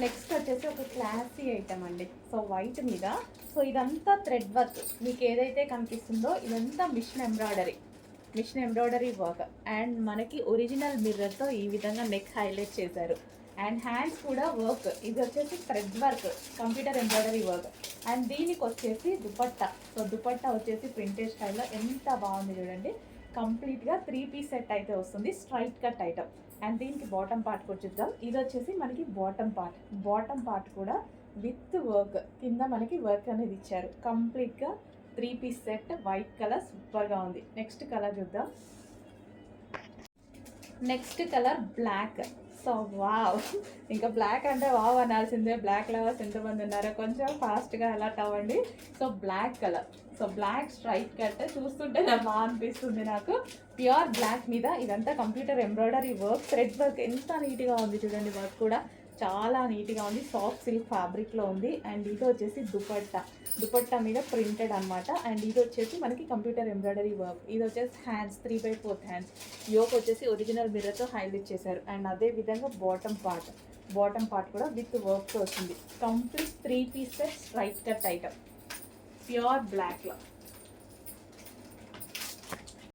Next వచ్చేసి ఒక classy item అండి. సో వైట్ మీద, సో ఇదంతా థ్రెడ్ వర్క్. మీకు ఏదైతే కనిపిస్తుందో ఇదంతా మిషన్ ఎంబ్రాయిడరీ వర్క్. అండ్ మనకి ఒరిజినల్ మిర్రర్తో ఈ విధంగా నెక్ హైలైట్ చేశారు. అండ్ హ్యాండ్స్ కూడా వర్క్. ఇది వచ్చేసి thread work, computer embroidery work. And దీనికి వచ్చేసి దుపట్టా. సో దుపట్టా వచ్చేసి ప్రింటెడ్ స్టైల్లో ఎంత బాగుంది చూడండి. కంప్లీట్గా 3 పీస్ సెట్ అయితే వస్తుంది, స్ట్రైట్ కట్ ఐటమ్. అండ్ దీనికి బాటమ్ పార్ట్ కూడా చూద్దాం. ఇది వచ్చేసి మనకి బాటమ్ పార్ట్ కూడా విత్ వర్క్. కింద మనకి వర్క్ అనేది ఇచ్చారు. కంప్లీట్గా 3 పీస్ సెట్, వైట్ కలర్ సూపర్గా ఉంది. నెక్స్ట్ కలర్ చూద్దాం. Next colour black. So wow, ఇంకా బ్లాక్ అంటే వావ్ అనాల్సిందే. బ్లాక్ లవర్స్ ఎంతమంది ఉన్నారో కొంచెం ఫాస్ట్గా అలర్ట్ అవ్వండి. So black colour, so black straight cut చూస్తుంటే బాగా అనిపిస్తుంది నాకు. ప్యూర్ బ్లాక్ మీద ఇదంతా computer embroidery work, thread work ఎంత నీట్గా ఉంది చూడండి. వర్క్ కూడా చాలా నీట్గా ఉంది. సాఫ్ట్ సిల్క్ ఫ్యాబ్రిక్లో ఉంది. అండ్ ఇది వచ్చేసి దుపట్టా మీద ప్రింటెడ్ అనమాట. అండ్ ఇది వచ్చేసి మనకి కంప్యూటర్ ఎంబ్రాయిడరీ వర్క్. ఇది వచ్చేసి హ్యాండ్స్ 3/4 హ్యాండ్స్. యోక్ వచ్చేసి ఒరిజినల్ మిర్రర్తో హైలైట్ చేశారు. అండ్ అదే విధంగా బాటమ్ పార్ట్ కూడా విత్ వర్క్తో వచ్చింది. Complete 3 piece set straight cut item, pure బ్లాక్లో.